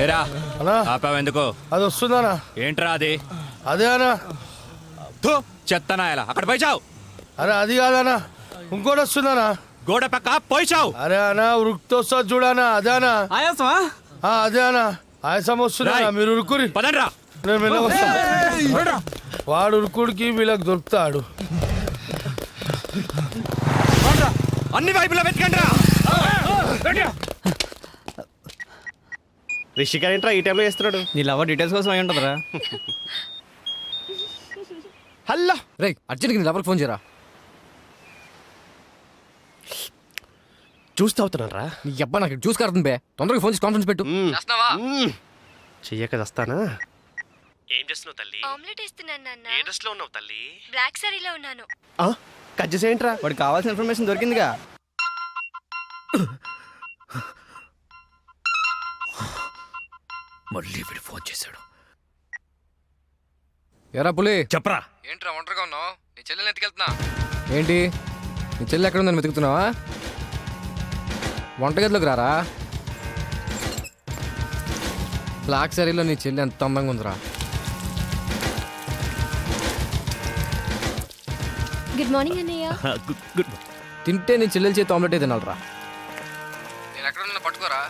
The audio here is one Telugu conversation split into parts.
ఏరా అన్నా ఆపావెందుకు? అది వస్తుందనా? ఏంట్రా అది? అదే అన్నా. చెత్తనా ఇలా అక్కడ పోయిచావు. అరే అది కాదనా, ఇంకోటి వస్తుందనా. గోడ పక్క పోయిచావు. అరే అన్నా ఉరుకుతో వస్తుంది చూడనా, అదే అనా. ఆయాసమా? అదే అనా, ఆయాసం వస్తుందా? మీరు ఉరుకురి, పదండ్రా. నేను మెల్లగా వస్తా. వాడు ఉరుకుడికి వీళ్ళకి దొరుకుతాడు. అన్ని వైపులా వెతకండ్రా. రిషి గారు ఏంట్రా ఈ టైంలో చేస్తున్నాడు? నీ లవర్ డీటెయిల్స్ కోసం అయి ఉంటుందిరా. హల్లో రే అర్జెంట్గా నీ లవర్కి ఫోన్ చేయరా. చూస్తూ అవుతున్నారా? నీ అబ్బా నాకు జ్యూస్ కారుతుంది బే. తొందరగా ఫోన్ చేసి కాన్ఫరెన్స్ పెట్టు. చెయ్యక వస్తానా? ఏం చేస్తున్నావు తల్లి? ఆమ్లెట్ ఇస్తున్నాను నాన్న. ఏ డ్రెస్ లో ఉన్నావు తల్లి? బ్లాక్ సారీలో ఉన్నాను. కట్ చేసేయంట్రా. వాడికి కావాల్సిన ఇన్ఫర్మేషన్ దొరికిందిగా. మళ్ళీ వీడు ఫోన్ చేశాడు. ఎరా పులి చెప్పరా. ఏంట్రా ఒంటరిగా ఉన్నావు? నీ చెల్లెని ఎత్తుకెళ్తున్నా. ఏంటి నీ చెల్లి ఎక్కడ ఉందని వెతుకుతున్నావా? వంటగదిలోకి రారా. బ్లాక్ సారీలో నీ చెల్లి ఎంత అందంగా ఉందిరా. గుడ్ మార్నింగ్ అన్నయ్య. గుడ్. తింటే నీ చెల్లెల చేతి ఆమ్లెట్ తినాలరా. నేను ఎక్కడ ఉన్నా పట్టుకోరా.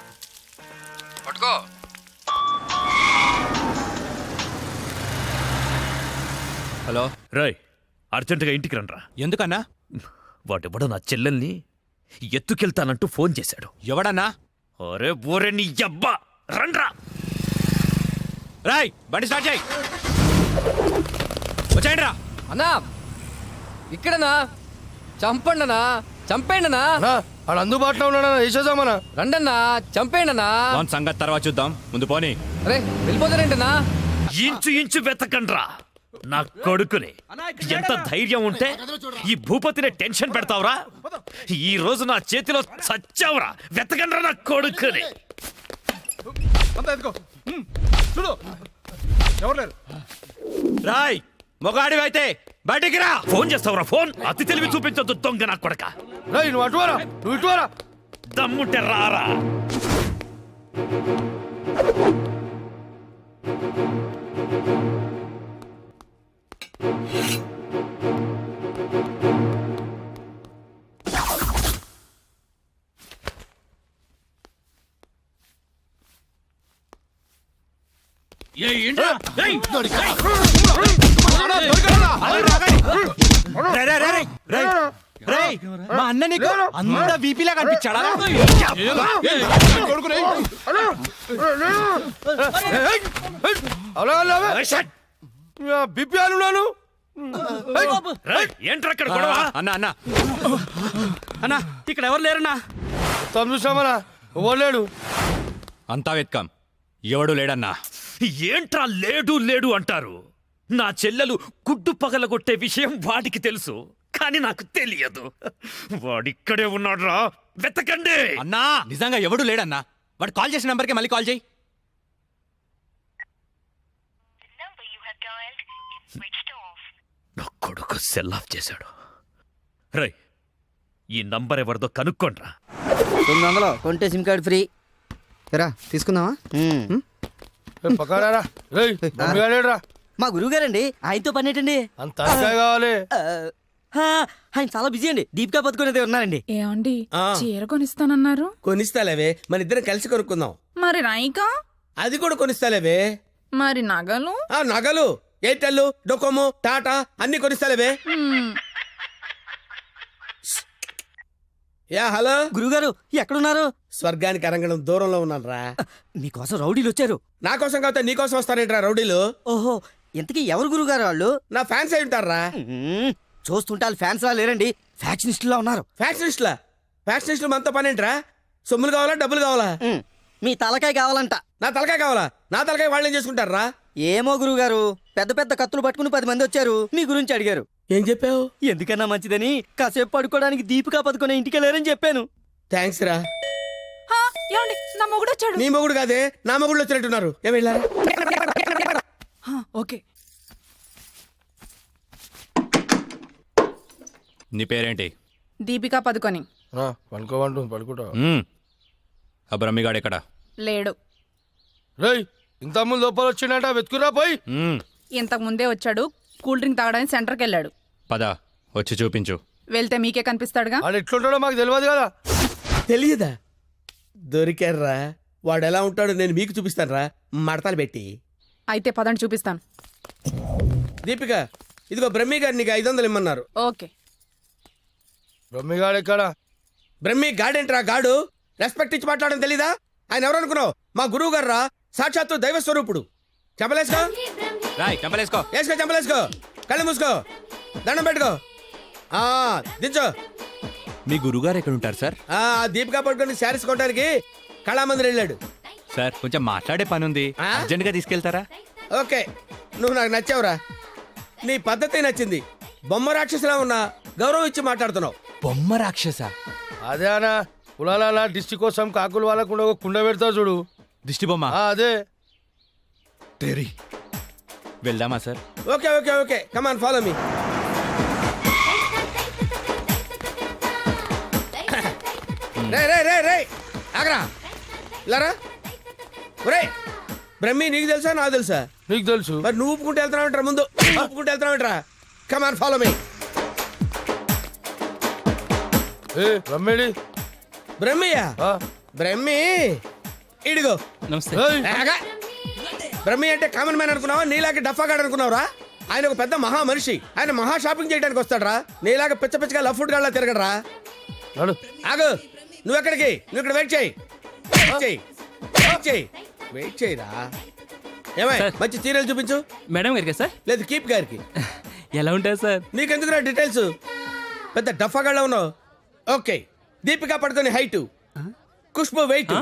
పట్టుకో. హలో రాయ్, అర్జెంటుగా ఇంటికి రండ్రా. ఎందుకన్నా? వాడెవడో నా చెల్లెల్ని ఎత్తుకెళ్తానంటూ ఫోన్ చేశాడు. ఎవడన్నా? అరే ఓరే నీ అబ్బా, రండ్రా. రాయ్ బండి స్టార్ట్ చేయి. వచ్చేయండి రా. అన్నా ఇక్కడనా? చంపండనా, చంపేయండనా. వాడు అందుబాటులో ఉన్నాడా? వేసేద్దామన్నా. రండన్నా, చంపేయండనా. వాన్ సంగతి తర్వాత చూద్దాం, ముందు పోనీ. అరే వెళ్ళిపోతారేంటనా? ఇంచు ఇంచు వెతకండ్రా నా కొడుకుని. ఎంత ధైర్యం ఉంటే ఈ భూపతిని టెన్షన్ పెడతావురా? ఈ రోజు నా చేతిలో చచ్చావురా. వెతకండ్రా నా కొడుకుని. రాయ్ మొగాడివైతే బయటికి రా. ఫోన్ చేస్తావురా ఫోన్? అతి తెలివి చూపించొద్దు దొంగ నా కొడక. రేయ్ నువ్వు అటువారా, నువ్వు ఇటువారా. దమ్ముంటే రారా. మా అన్న నీకు అంత వీపీలా కనిపించాడా? బిపి అనున్నాను. ఏంట్రా అక్కడ గొడవ? అన్నా అన్నా అన్నా ఇక్కడ ఎవరు లేరన్నా. మొత్తం చూసామన్నా, ఇవ్వలేడు. అంతా వెతకాం, ఎవడు లేడన్నా. ఏంట్రా లేడు లేడు అంటారు? నా చెల్లెలు గుడ్డు పగలగొట్టే విషయం వాడికి తెలుసు, కానీ నాకు తెలియదు. వాడిక్కడే ఉన్నాడ్రా, వెతకండి. అన్నా నిజంగా ఎవడు లేడన్నా. వాడు కాల్ చేసిన నంబర్కి మళ్ళీ కాల్ చేయి. నా కొడుకు సెల్ ఆఫ్ చేశాడు. రై ఈ నంబర్ ఎవరిదో కనుక్కోండ్రా. 900 కొంటే సిమ్ కార్డ్ ఫ్రీ. రా తీసుకుందామా? పక్కడారా. రేయ్ మమ్మీగాడేడ్రా. మా గురువు గారండి, ఆయనతో పని ఏంటండి? అంత అంకాయ కావాలి. ఆయన చాలా బిజీ అండి. దీపికా పదుకునేది ఉన్నారండి. ఏమండి చీర కొనిస్తానన్నారు? కొనిస్తాలేవే, మన ఇద్దరం కలిసి కొనుక్కుందాం. మరి నాయికా? అది కూడా కొనిస్తాలేవే. మరి నగలు? నగలు ఎయిర్టెల్, డొకోమో, టాటా అన్ని కొనిస్తాలేవే. యా హలో గురుగారు ఎక్కడున్నారు? స్వర్గానికి అరంగడం దూరంలో ఉన్నాను రా. మీకోసం రౌడీలు వచ్చారు. నా కోసం కాకపోతే నీ కోసం వస్తారేంట్రా రౌడీలు? ఓహో, ఇంతకీ ఎవరు గురుగారు వాళ్ళు? నా ఫ్యాన్స్ అయి ఉంటారా? చూస్తుంటే వాళ్ళు ఫ్యాన్స్ లా లేరండి, ఫ్యాక్షనిస్టులా ఉన్నారు. ఫ్యాక్షనిస్టులా? ఫ్యాక్షనిస్టులు మనతో పని ఏంట్రా? సొమ్ములు కావాలా, డబ్బులు కావాలా? మీ తలకాయ కావాలంట. నా తలకాయ కావాలా? నా తలకాయ వాళ్ళు ఏం చేసుకుంటారా? ఏమో గురుగారు, పెద్ద పెద్ద కత్తులు పట్టుకుని 10 మంది వచ్చారు, మీ గురించి అడిగారు. ఏం చెప్పావు? ఎందుకన్నా మంచిదని కాసేపు పడుకోవడానికి దీపికా పదుకునే ఇంటికి వెళ్ళారని చెప్పాను. థ్యాంక్స్ రా. ఏమండి నా మొగుడు వచ్చాడు. నీ మొగుడు కాదే, నా మొగుడు వచ్చినట్టున్నారు. ఏమి వెళ్ళారా? ఓకే. నీ పేరేంటి? దీపికా పదుకొని. పడుకోమంటుంది, పడుకుంటా. ఆ బ్రహ్మిగాడు ఎక్కడ? లేడు. రేయ్ ఇంత ముందు లోపల వచ్చిండట వెతుకురా పోయి. ఇంతకు ముందే వచ్చాడు కూల్ డ్రింక్ తాగడానికి సెంటర్కి వెళ్ళాడు. పద వచ్చి చూపించు. వెళ్తే మీకే కనిపిస్తాడుగా. వాడు ఎట్లుంటాడో మాకు తెలియదు కదా. తెలియదా? దొరికారా? వాడు ఎలా ఉంటాడో నేను మీకు చూపిస్తానురా, మడతలు పెట్టి. అయితే పదండి చూపిస్తాను. దీపిక, ఇదిగో బ్రహ్మి గారు నీకు 500 ఇమ్మన్నారు. ఓకే. బ్రహ్మిగాడు ఎక్కడ? బ్రహ్మి గాడేంట్రా గాడు? రెస్పెక్ట్ ఇచ్చి మాట్లాడడం తెలీదా? ఆయన ఎవరు అనుకున్నావు? మా గురువు గారు రా, సాక్షాత్తు దైవ స్వరూపుడు. చెంపలేసుకో, రాయ్ చంపలేసుకో. వేసుకో, చెంపలేసుకో, కళ్ళు మూసుకో, దండం పెట్టుకో. దించో. మీ గురుగారు ఎక్కడ ఉంటారు సార్? దీపిక పట్టుకొని శారీస్ కొట్టడానికి కళామందిర్ వెళ్ళాడు. సార్ కొంచెం మాట్లాడే పని ఉంది, అర్జెంట్ గా తీసుకెళ్తారా? ఓకే, నువ్వు నాకు నచ్చావురా. నీ పద్ధతి నచ్చింది. బొమ్మ రాక్షసులా ఉన్నా గౌరవం ఇచ్చి మాట్లాడుతున్నావు. బొమ్మ రాక్షస? అదే అన్న కులాల దిష్టి కోసం కాకులు వాళ్ళకుండా ఒక కుండ పెడతావు చూడు, దిష్టి బొమ్మ. అదే. తెరి వెళ్దామా sir? Okay okay okay, come on follow me. రే రే రే రే ఆగరా, ఇలారా. ఒరే బ్రహ్మి, నీకు తెలుసా నాకు తెలుసా? నీకు తెలుసు. మరి నువ్వు ఊపుకుంటూ వెళ్తున్నావు ముందు, ఊపుకుంటూ వెళ్తున్నావు. Come on follow me. ఏ బ్రహ్మేడి? బ్రహ్మియా? బ్రహ్మి ఇడిగో. నమస్తే. ఆగా. బ్రహ్మి అంటే కామన్ మ్యాన్ అనుకున్నావా? నీలాగే డఫాగాడు అనుకున్నావురా? ఆయన ఒక పెద్ద మహా మనిషి. ఆయన మహా షాపింగ్ చేయడానికి వస్తాడరా. నీలాగా పిచ్చ పిచ్చగా లవ్ ఫుడ్ గాళ్ళ తిరగడరా. నడు. ఆగు, నువ్వు ఎక్కడికి? నువ్వు ఇక్కడ వెయిట్ చేయి, వెయిట్ చేయి, వెయిట్ చేయి, వెయిట్ చేయరా. ఏమై మంచి చీరలు చూపించు. మేడం గారికి సార్? లేదు కీప్ గారికి. ఎలా ఉంటారు సార్? నీకెందుకురా డీటెయిల్స్? పెద్ద డఫాగాళ్ళ ఉన్నావు. Okay, Deepika Padukone height, Khushbu weight,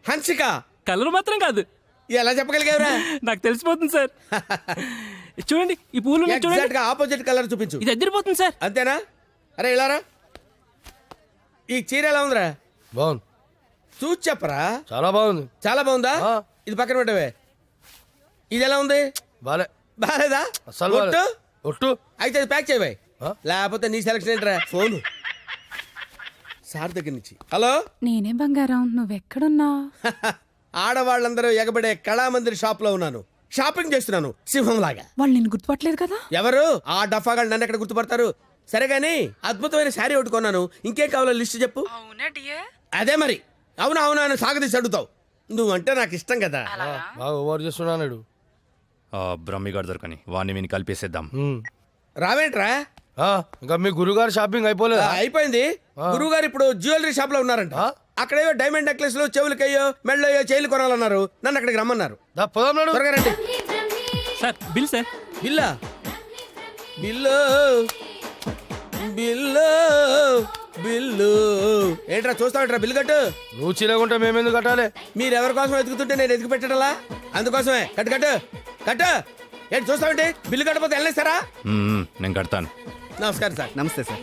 Hansika colour మాత్రం కాదు. ఎలా చెప్పగలిగావురా? నాకు తెలిసిపోతుంది సార్. చూడండి ఈ పూలు చూడండి, ఎగ్జాక్ట్ గా ఆపోజిట్ కలర్ చూపించు. ఇది అద్దరిపోతుంది సార్. అంతేనా? అరే ఇలారా. ఈ చీర ఎలా ఉందిరా? బాగుంది. చూసి చెప్పరా. చాలా బాగుంది. చాలా బాగుందా? ఆ. ఇది పక్కన పెట్టవే. ఇది ఎలా ఉంది? బాలే. బాలేదా? అసలు బాలే. ఒట్టు? ఒట్టు. అయితే అది ప్యాక్ చేయవే. ఆ? లేకపోతే నీ సెలక్షన్ ఏంట్రా? ఫోను సార్ దగ్గర నుంచి. హలో. నేనే బంగారం, నువ్వెక్కడున్నావు? ఆడవాళ్ళందరూ ఎగబడే కళామందిర్ షాప్ లో ఉన్నాను. షాపింగ్ చేస్తున్నాను సింహం లాగా. వాళ్ళు నేను గుర్తుపట్టలేదు కదా. ఎవరు? ఆ డఫాగాళ్ళు నన్ను ఎక్కడ గుర్తుపడతారు? సరే గానీ అద్భుతమైన శారీ ఒకటి కొన్నాను. ఇంకేం కావాలో లిస్ట్ చెప్పు. అదే మరి. అవునా అవునా అని సాగదీసి అడుగుతావు. నువ్వంటే నాకు ఇష్టం కదా. బాగా ఓవర్ చేస్తున్నాడు. బ్రహ్మిగాడు దొరకని వాడిని విని కలిపేసేద్దాం. రావేంట్రా? ఇంకా మీ గురుగారు షాపింగ్ అయిపోలేదు? అయిపోయింది. గురువు గారు ఇప్పుడు జ్యువెలరీ షాప్ లో ఉన్నారంట. అక్కడేవో డైమండ్ నెక్లెస్ లు, చెవులకయ్యో, మెళ్ళయ్యో, చైలు కొనాలన్నారు. నన్ను అక్కడికి రమ్మన్నారు. త్వరగా రండి. Sir bill sir. బిల్లా? బిల్లు బిల్లు బిల్లు ఏంట్రా చూస్తావుంట్రా? బిల్లు కట్టు. నువ్వు చిలకుంటే మేమెందుకు కట్టాలి? మీరు ఎవరి కోసం ఎదుగుతుంటే నేను ఎదుగు పెట్టడలా? అందుకోసమే. కట్టు కట్టు కట్టు. ఏంటి చూస్తామంటే? బిల్లు కట్టపోతే వెళ్ళేస్తారా? నేను కడతాను. నమస్కారం సార్. నమస్తే సార్.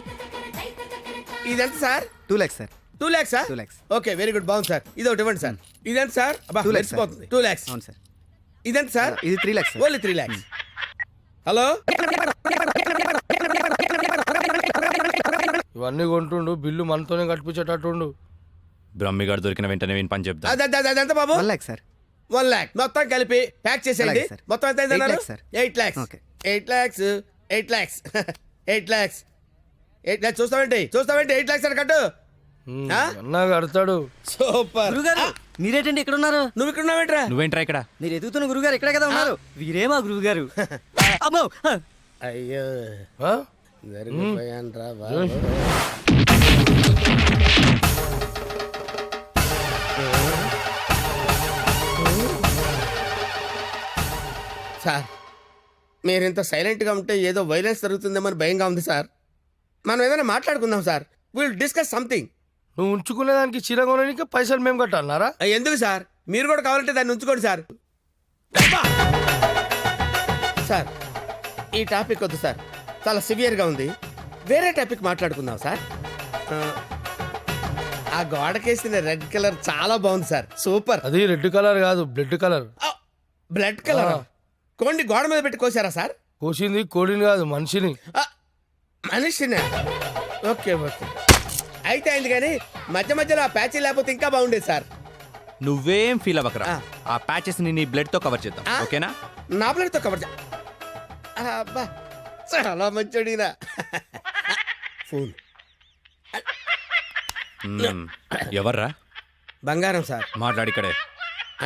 ఇదెంత sir? 2 lakhs sir. 2 lakhs sir? 2 lakhs. Okay, very good, బాగుంది సార్. ఇది ఒకటి ఇవ్వండి సార్. ఇదెంత సార్? 2 lakhs sir. 2 lakhs. అవును సార్. ఇదెంత సార్? ఇది 3 lakhs sir. Only 3 lakhs. Hello. ఇవన్నీ కొంటుండు, బిల్లు మనతోనే కట్టించేటట్టుండు. బ్రహ్మిగాడు దొరికిన వెంటనే విని పని చెప్తా. అదంత బాబు? 1 lakh సార్. 1 lakh మొత్తం కలిపి ప్యాక్ చేసేయండి. అలాగే సార్. మొత్తం ఎంత 8 lakhs sir. 8 lakhs. Okay. 8 lakhs. 8 lakhs. 8 lakhs. 8 lakhs. చూస్తావేంటి 8 lakhs అని కట్టు. అన్నా కడతాడు. సూపర్. గురుగారు మీరేంటండి ఇక్కడ ఉన్నారు? నువ్వు ఇక్కడ ఉన్నావేంట్రా? నువ్వేంట్రా ఇక్కడ? మీరు ఎదుగుతున్న గురుగారు ఇక్కడే కదా ఉన్నారు. వీరే మా గురుగారు. అమ్మో. అయ్యో ఆ? జరిగిపోయానురా బాబు. సార్, మీరింత సైలెంట్గా ఉంటే ఏదో వైలెన్స్ జరుగుతుందేమని భయంగా ఉంది సార్. మనం ఏదైనా మాట్లాడుకుందాం సార్. Will discuss something. నువ్వు ఉంచుకునే దానికి చీర కొనడానికి పైసలు మేము కట్టాలన్నారా? ఎందుకు సార్? మీరు కూడా కావాలంటే దాన్ని ఉంచుకోండి సార్. సార్, ఈ టాపిక్ వద్దు సార్, చాలా సివియర్గా ఉంది. వేరే టాపిక్ మాట్లాడుకుందాం సార్. ఆ గోడకేసిన రెడ్ కలర్ చాలా బాగుంది సార్. సూపర్. అది రెడ్ కలర్ కాదు, బ్లడ్ కలర్. Blood colour. కోండి గోడ మీద పెట్టి కోసారా సార్? కోసింది కోడిని కాదు, మనిషిని. మనిషినా? ఓకే ఓకే, అయితే అయింది. కానీ మధ్య మధ్యలో ఆ ప్యాచీ లేకపోతే ఇంకా బాగుండేది సార్. నువ్వేం ఫీల్ అవ్వకరా ఆ. ఆ ప్యాచెస్ ని నీ బ్లడ్ తో కవర్ చేద్దాం ఆ? ఓకేనా నా ప్లేట్తో కవర్ అబ్బా చాలా మంచోడినా ఫోన్ ఎవర్రా బంగారం సార్ మాట్లాడి ఇక్కడే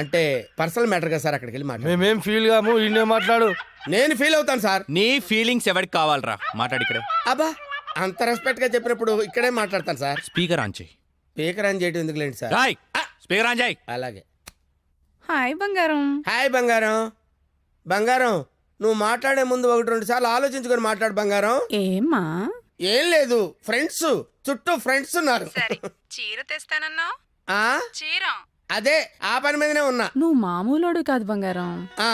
అంటే పర్సనల్ మ్యాటర్ కదా సార్ అక్కడికి వెళ్ళి మాట్లాడు మేమేం ఫీల్ కాము ఈయనే మాట్లాడు. నేను ఫీల్ అవుతాను సార్ నీ ఫీలింగ్స్ ఎవరికి కావాలరా మాట్లాడి ఇక్కడే అబ్బా అంత రెస్పెక్ట్ గా చెప్పినప్పుడు ఇక్కడే మాట్లాడతాను సార్ స్పీకర్ ఆన్ చేయి స్పీకర్ అని చేయడం ఎందుకులేండి సార్ రాయ్ స్పీకర్ ఆన్ చేయి అలాగే హాయ్ బంగారం. హాయ్ బంగారం బంగారం నువ్వు మాట్లాడే ముందు 1-2 సార్లు ఆలోచించుకొని మాట్లాడు బంగారం ఏమ్మా? ఏం లేదు ఫ్రెండ్స్ చుట్టూ ఫ్రెండ్స్ ఉన్నారు చీర తెస్తానన్నా? ఆ చీర అదే ఆ పని మీదనే ఉన్నా నువ్వు మామూలోడు కాదు బంగారం. ఆ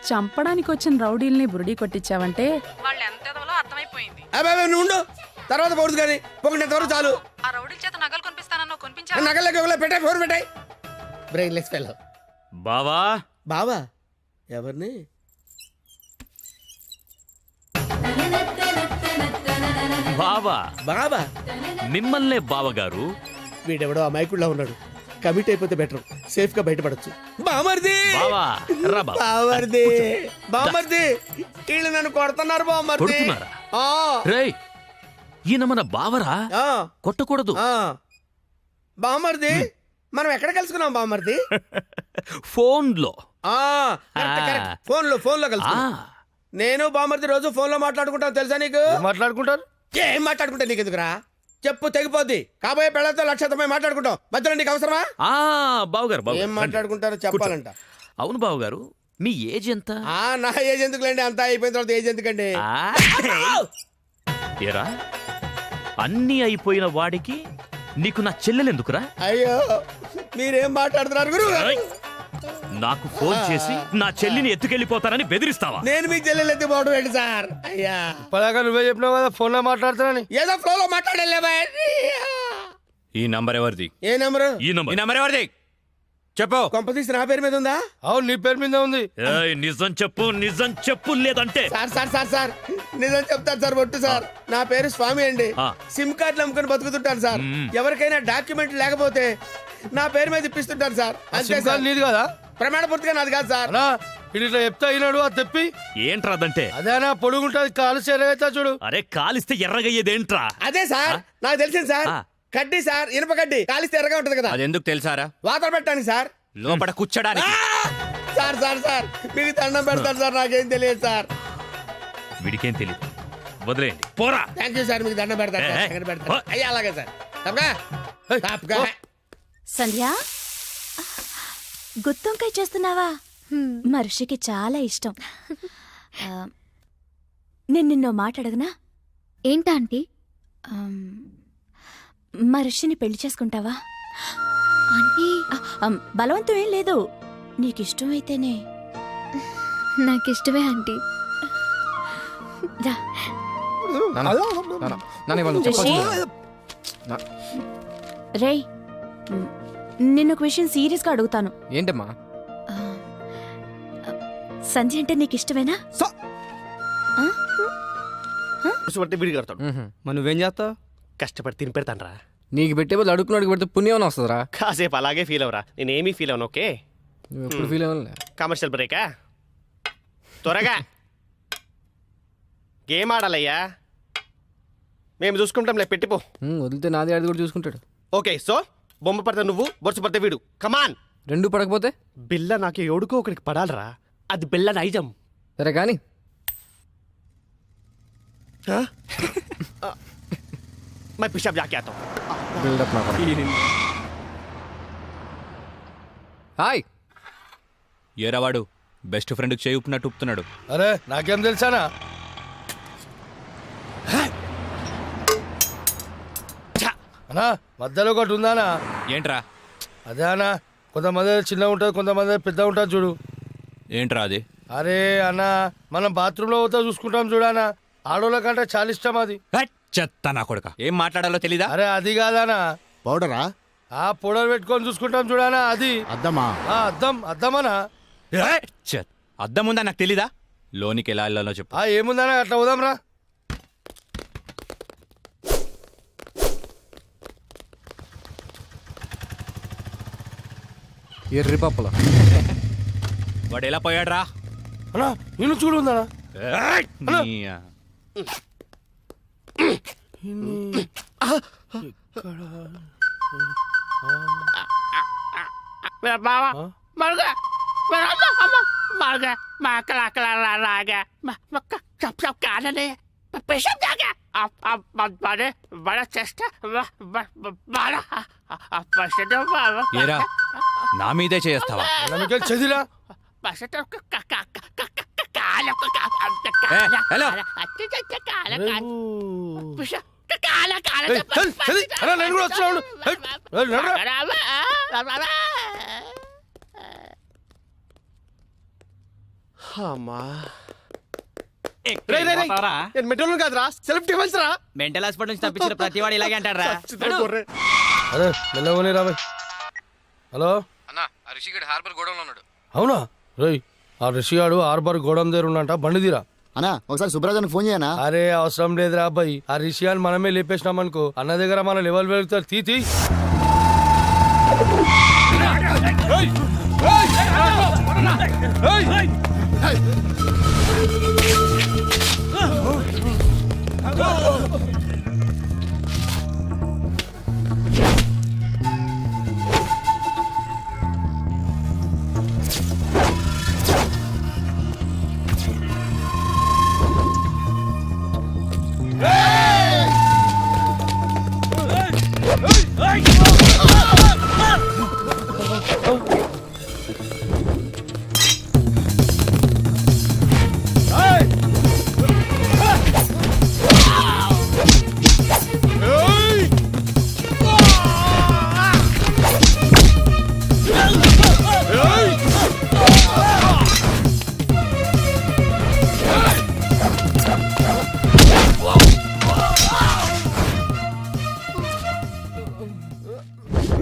చంపడానికి వచ్చిన రౌడీల్ని బురుడి కొట్టించావంటే వాళ్ళు ఎంత ఎదవలో అర్థమైపోయింది. అబ్బాయి నువ్వు ఉండు తర్వాత పోదు కానీ పొగినంత వరకు చాలు ఆ రౌడీల చేత నగలు కొనిపిస్తానన్నా కొనిపించా? నగలకి పెట్టాయి ఫోన్ పెట్టాయి బ్రెయిన్లెస్ ఫెలో బావా బావా ఎవరిని బావా బాబా మిమ్మల్నే బావగారు. వీడెవడో అమాయకుడిలా ఉన్నాడు కమిట్ అయిపోతే బెటర్ సేఫ్ గా బయటపడచ్చు బామర్ది బావా రా బావా. బామర్ది బామర్ది వీళ్ళు నన్ను కొడుతున్నారు బామర్ది కొడుతున్నారా? ఆ, రేయ్ ఈయన మన బావరా, ఆ, కొట్టకూడదు. ఆ. బామర్ది మనం ఎక్కడ కలుసుకున్నాం బామర్ది ఫోన్లో. ఆ, కరెక్ట్, కరెక్ట్. ఫోన్ లో కలుసుకున్నాం నేను బామర్ది రోజు ఫోన్ లో మాట్లాడుకుంటాను తెలుసా నీకు ఏం మాట్లాడుకుంటారు? ఏం మాట్లాడుకుంటా నీకు ఎందుకురా చెప్పు తెగిపోద్ది కాబోయే పెళ్ళతో లక్షతమై మాట్లాడుకుంటాం మధ్యలో నీకు అవసరమా బావగారు బావగారు, ఏం రండి. మాట్లాడుకుంటారో చెప్పాలంట అవును బావగారు, మీ ఏజ్ ఎంత? ఆ నా ఏజ్ ఎందుకులేండి అంతా అయిపోయిన తర్వాత ఏజ్ ఎందుకండి ఆ, ఏరా అన్నీ అయిపోయిన వాడికి నీకు నా చెల్లెలెందుకురా? అయ్యో మీరేం మాట్లాడుతున్నారు గురు ఏయ్, నాకు ఫోన్ చేసి నా చెల్లిని ఎత్తుకెళ్ళిపోతానని బెదిరిస్తావా? నేను మీకు చెల్లెలు ఎత్తిపోవడం ఏంటి సార్ అయ్యా ఇప్పటిదాకా నువ్వే చెప్పినావు కదా ఫోన్ లో మాట్లాడుతానని. ఏదో ఫ్లో లో మాట్లాడలేవా ఈ నంబర్ ఎవరిది ఏ నెంబరు ఈ ఈ నంబర్. నంబర్ ఎవరిది చెప్పు కొంప తీసి నా పేరు మీద ఉందా అవును నీ పేరు మీద ఉంది. ఏయ్, నిజం చెప్పు లేదంటే సార్ నిజం చెప్తాను సార్ ఒట్టు సార్ నా పేరు స్వామి అండి ఆ. సిమ్ కార్డులు అమ్ముకొని బతుకుతుంటాను సార్ ఎవరికైనా డాక్యుమెంట్ లేకపోతే నా పేరు మీద ఇప్పిస్తుంటాను సార్ అంతే సిమ్ సార్ కార్డు నీది కదా ప్రమాణ పూర్తిగా నాది కాదు సార్ అనా ఇది ఇట్లా చెప్తా అయినాడు అది తెప్పి ఏంట్రాదంటే? అదేనా పొడుగుంటది కాలు చేరవుతా చూడు. అరే కాలిస్తే ఎర్రగయ్యేదేంట్రా? అదే సార్ నాకు తెలిసింది సార్ ఆ. కడ్డీ సార్ ఇనుప కడ్డీ కాలిస్తే ఎర్రగా ఉంటది కదా అది ఎందుకు తెలుసారా వాతలు పెట్టడానికి సార్ లోపల కూర్చోడానికి సార్ మీకు దండం పెడతాను సార్ నాకేం తెలియదు సార్ వీడికేం తెలియదు, వదిలేయండి పోరా. థ్యాంక్ యూ సార్ మీకు దండం పెడతాను సార్. ఏ, దండం పెడతాను. ఓ. అయ్యా అలాగే సార్ తప్పగా ఏయ్, తప్పగా సంధ్య గుత్తొంకాయ చేస్తున్నావా? మనిషికి చాలా ఇష్టం. నేను నిన్నో మాట్లాడగనా? ఏంటా ఆంటీ? మనిషిని పెళ్లి చేసుకుంటావా? ఆంటీ బలవంతం ఏం లేదు, నీకిష్టమైతేనే. నాకిష్టమే ఆంటీ. రా. రిషి. రేయ్ నిన్న ఒక విషయం సీరియస్గా అడుగుతాను. ఏంటమ్మా? సంధ్య అంటే నీకు ఇష్టమేనా? పట్టి బిడి కడతాడు. మరి నువ్వేం చేస్తావు? కష్టపడి తిని పెడతానరా. నీకు పెట్టే బదులు అడుగుకున్నాడు పెడితే పుణ్యం వస్తుందిరా. కాసేపు అలాగే ఫీల్ అవరా, నేనేమీ ఫీల్ అవను. ఓకే నువ్వు ఎప్పుడు ఫీల్ అవ్వలే. కమర్షియల్ బ్రేకా? త్వరగా గేమ్ ఆడాలయ్యా, మేము చూసుకుంటాంలే, పెట్టిపో. వదిలితే నాది ఆడి కూడా చూసుకుంటాడు. ఓకే సో బొమ్మ పడితే నువ్వు, బొరుసు పడితే వీడు. కమాన్. రెండు పడకపోతే బిల్ల నాకు ఎవడికో ఒకరికి పడాలరా, అది బిల్ల నైజం. సరే కానీ मैं पिशाब जाके आता हूँ. బిల్డప్ నా హాయ్. ఏరావాడు బెస్ట్ ఫ్రెండ్ చేయి ఉప్పినట్టు ఉప్పుతున్నాడు. అరే నాకేం తెలుసానా? అనా మధ్యలో ఒకటి ఉందానా? ఏంట్రా అదే అన్నా, కొంతమంది చిన్న ఉంటుంది, కొంతమంది పెద్ద ఉంటుంది చూడు. ఏంట్రా అది? అరే అన్న మనం బాత్రూంలో పోతా చూసుకుంటాం చూడనా, ఆడోళ్ళ కంటే చాలా ఇష్టం అది. హట్, చెత్త నా కొడుక. ఏం మాట్లాడాలో తెలీదా? అరే అది కాదానా, పౌడరా? ఆ పౌడర్ పెట్టుకొని చూసుకుంటాం చూడనా, అది అద్దమా? అద్దమనా. చెత్ అద్దం ఉందా నాకు తెలీదా? లోనికి ఎలా వెళ్ళాలో చెప్పు. ఏముందనా, అట్లా పోదాం రా. ఎర్రి పప్పులో వాడు ఎలా పోయాడ్రా అన్నా నిన్ను చూడు ఉందా ఏరా నా మీదే చేస్తావా చదిరా హలో నేను కూడా వస్తున్నాను అమ్మా మెట్రోలు కాదురా సెల్ఫ్ డిఫెన్స్ రా. మెంటల్ హాస్పిటల్ నుంచి తప్పించిన ప్రతి వాడు ఇలాగే అంటారా? అరే మెల్లవని రాబాయ్. హలో అన్నా రిషిగడ్ హార్బర్ గోడంలో ఉన్నాడు. అవునా రేయ్ ఆ రిషిగాడు హార్బర్ గోడం దగ్గర ఉన్నంట బండి తీరా. అన్నా ఒకసారి సుబ్రాజానికి ఫోన్ చేయనా? అరే అవసరం లేదురా అబ్బాయి, ఆ రిషియాన్ని మనమే లేపేసినాం అనుకో అన్న దగ్గర మన లెవెల్ వెళ్తారు. తీ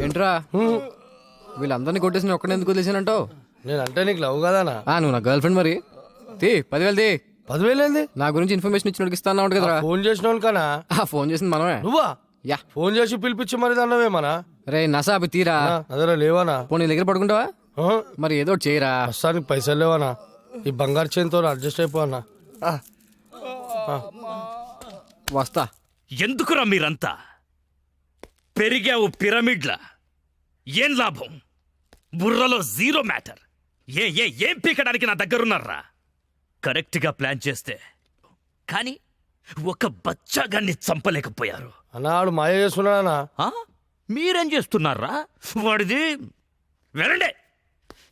ఏంట్రా వీళ్ళందరినీ కొట్టేసి ఒక్కడే ఎందుకు వదిలేసానంటావు? నేనంటే నీకు లవ్ కదానా? నువ్వు నా గర్ల్ ఫ్రెండ్ మరి. తీ 10,000 తీ. 10,000 ఏంది? నా గురించి ఇన్ఫర్మేషన్ ఇచ్చినోడికి ఇస్తా అన్నావు కదరా. ఫోన్ చేసిన కనా? ఫోన్ చేసింది మనమే. నువ్వా? యా ఫోన్ చేసి పిలిపించి మరి అన్నవేమనా? రే నసా అవి తీరా. అదరా లేవానా? పోనీ నీ దగ్గర పడుకుంటావా? మరి ఏదో ఒకటి చేయరా. ప్రస్తుతానికి పైసలు లేవనా? ఈ బంగారు చేతితో అడ్జస్ట్ అయిపోనా? వస్తా. ఎందుకురా మీరంతా పెరిగావు పిరమిడ్లా? ఏం లాభం? బుర్రలో జీరో మ్యాటర్. ఏం పీకడానికి నా దగ్గరున్నారా? కరెక్ట్గా ప్లాన్ చేస్తే కానీ ఒక బచ్చాగాన్ని చంపలేకపోయారు. అన్నాడు మాయ చేస్తున్నానా? మీరేం చేస్తున్నారా? వాడిది వెళ్ళండి,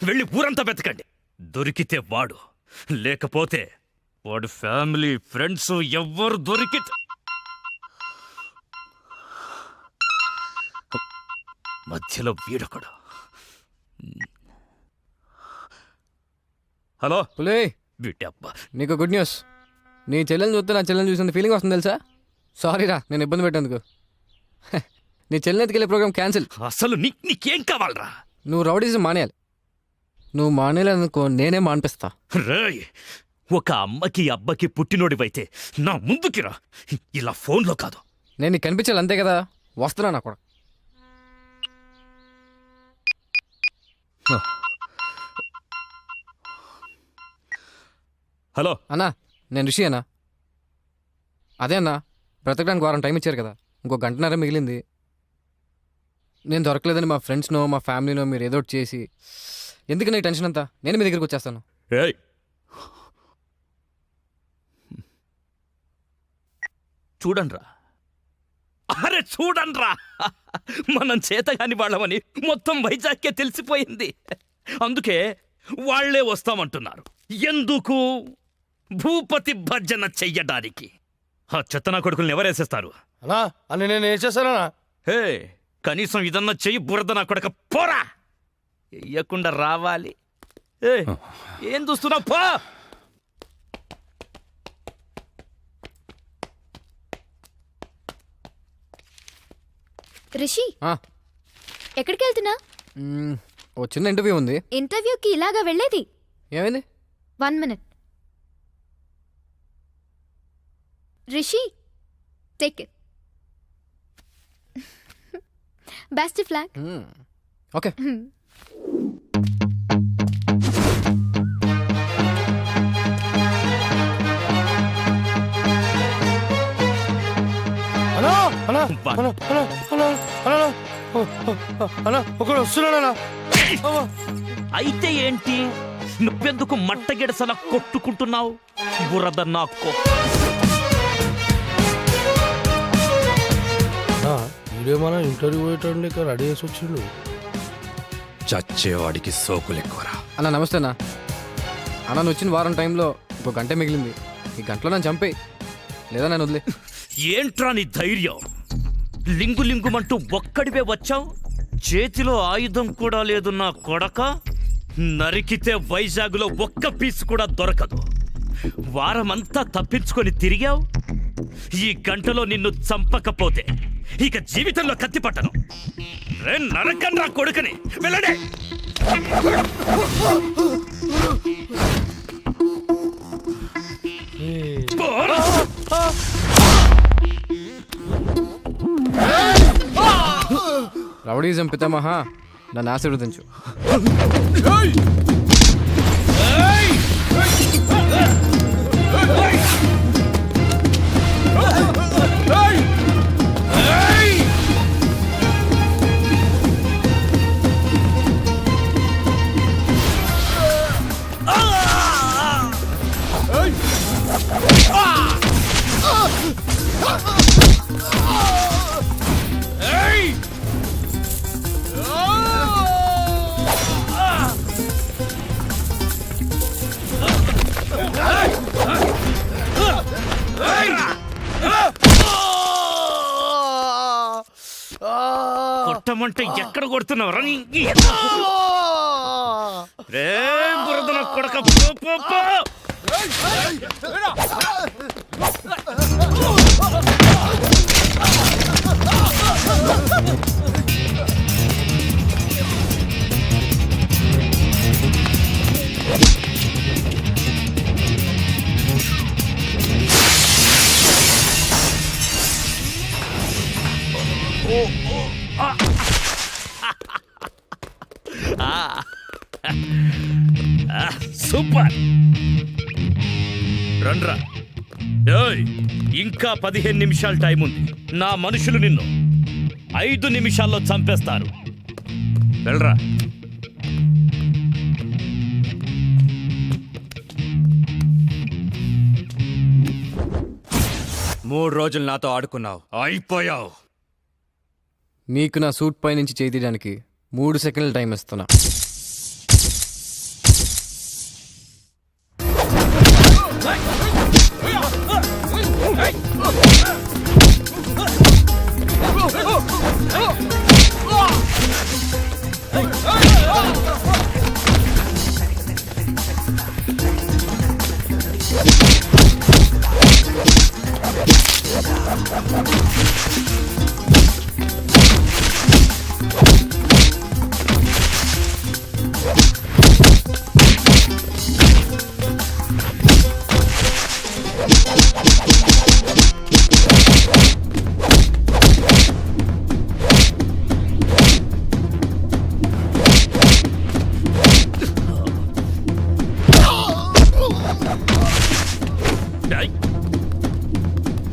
వెళ్ళి ఊరంతా వెతకండి. దొరికితే వాడు, లేకపోతే వాడు ఫ్యామిలీ ఫ్రెండ్స్ ఎవ్వరు దొరికితే మధ్యలో వీడొకడు. హలో పులే, వీటబ్బా, నీకు గుడ్ న్యూస్. నీ చెల్లెని చూస్తే నా చెల్లెని చూసిన ఫీలింగ్ వస్తుంది తెలుసా. సారీరా నేను ఇబ్బంది పెట్టేందుకు. నీ చెల్లెని ఎత్తుకెళ్ళే ప్రోగ్రామ్ క్యాన్సిల్. అసలు నీకేం కావాలరా? నువ్వు రౌడీజం మానేయాలి. నువ్వు మానేయాలనుకో నేనే మానిపిస్తా. రేయ్, ఒక అమ్మకి అబ్బకి పుట్టినోడివైతే నా ముందుకి రా, ఇలా ఫోన్లో కాదు. నేను నీకు కనిపించాలి అంతే కదా. వస్తున్నా నా కూడా. హలో అన్నా నేను రిషి అన్నా. అదే అన్నా, బ్రతకడానికి వారం టైం ఇచ్చారు కదా, ఇంకో గంటన్నర మిగిలింది. నేను దొరకలేదని మా ఫ్రెండ్స్నో మా ఫ్యామిలీనో మీరు ఏదో ఒకటి చేసి, ఎందుకు నీ టెన్షన్ అంతా? నేను మీ దగ్గరికి వచ్చేస్తాను. ఏయ్, చూడండ్రా, అరే చూడండ్రా, మనం చేతగాని వాళ్ళమని మొత్తం వైజాగ్కే తెలిసిపోయింది. అందుకే వాళ్లే వస్తామంటున్నారు. ఎందుకు? భూపతి భర్జన చెయ్యడానికి. ఆ చెత్తనా కొడుకుల్ని ఎవరేసేస్తారు? అన్నా అని నేను ఏం చేశానా? హే, కనీసం ఇదన్నా చెయ్యి బురద నా కొడక పోరా. వెయ్యకుండా రావాలి. ఏం చూస్తున్నావు? పో. రిషి, ఆ, ఎక్కడికి వెళ్తున్నా? ఓ చిన్న ఇంటర్వ్యూ ఉంది. ఇంటర్వ్యూకి ఇలాగా వెళ్ళేది? ఏమైంది? 1 minute. Rishi, take it. Best flag. Okay. ఒకడు వస్తున్నాడన్నా. అయితే ఏంటి, నువ్వెందుకు మట్టగిడసలా కొట్టుకుంటున్నావు? బురద నాకు వీడియో మన ఇంటర్వ్యూ పోయేటండి ఇక్కడ రెడీ చేసి వచ్చిండు. చచ్చేవాడికి సోకులు ఎక్కువరా. అన్న నమస్తే అన్న. అన్న నువ్వు వచ్చిన వారం టైంలో ఇంకో గంట మిగిలింది. ఈ గంటలో నన్ను చంపేయి, లేదా నన్ను వదిలే. ఏంట్రా నీ ధైర్యం? లింగు లింగుమంటూ ఒక్కడివే వచ్చావు, చేతిలో ఆయుధం కూడా లేదు నా కొడక. నరికితే వైజాగ్లో ఒక్క పీస్ కూడా దొరకదు. వారమంతా తప్పించుకొని తిరిగావు. ఈ గంటలో నిన్ను చంపకపోతే ఇక జీవితంలో కత్తి పట్టను. రే నరకన్నా కొడుకని వెళ్ళడే. రౌడీజం పితామహ, నన్ను ఆశీర్వదించు. కొట్టమంటే ఎక్కడ కొడుతున్నావు రా? రే బురద నా కొడక, పో, పో, పో. సూపర్, రండ్రా. ఏయ్, ఇంకా 15 నిమిషాలు టైం ఉంది. నా మనుషులు నిన్ను 5 నిమిషాల్లో చంపేస్తారు. వెళ్ళరా. మూడు రోజులు నాతో ఆడుకున్నావు, అయిపోయావు. నీకు నా సూట్ పై నుంచి చేయి తీయడానికి 3 సెకండ్ల టైం ఇస్తున్నా.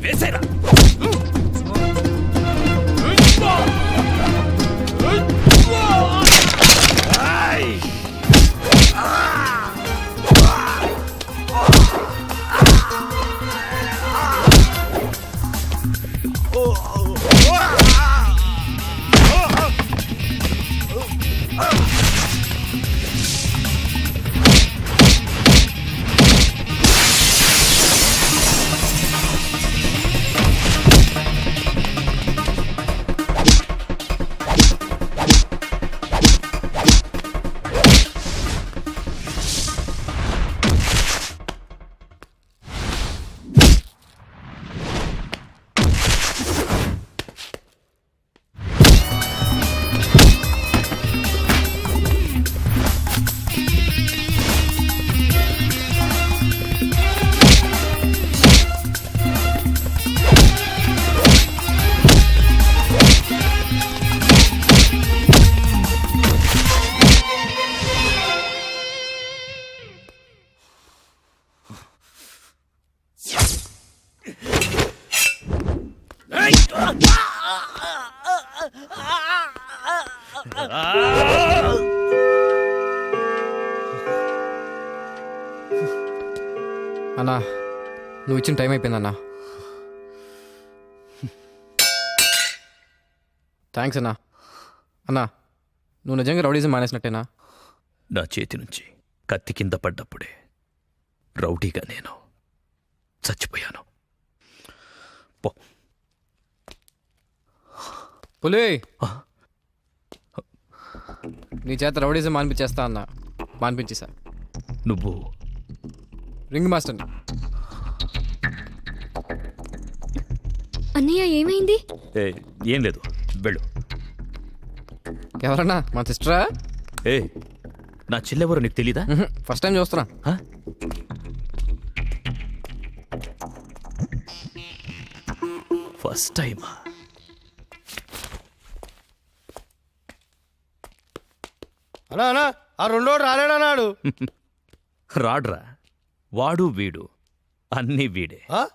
వేసేరా. అన్నా నువ్వు ఇచ్చిన టైం అయిపోయిందన్నా. థ్యాంక్స్ అన్నా. అన్నా నువ్వు నిజంగా రౌడీజం మానేసినట్టేనా? నా చేతి నుంచి కత్తి కింద పడ్డప్పుడే రౌడీగా నేను చచ్చిపోయాను. పో. పులి నీ చేత రౌడీజం మానిపించేస్తా అన్నా. మానిపించేసా. నువ్వు రింగ్ మాస్టర్. అన్నయ్య ఏమైంది? ఏం లేదు, వెళ్ళు. ఎవరన్నా మా సిస్టరా? ఏ నా చెల్లెవరో నీకు తెలీదా? ఫస్ట్ టైం చూస్తున్నా. హ? ఫస్ట్ టైమా? అన్నా అన్నా ఆ రెండోడు రాలేడన్నాడు. రాడ్రా, వాడు వీడు అన్నీ వీడే. ఆ?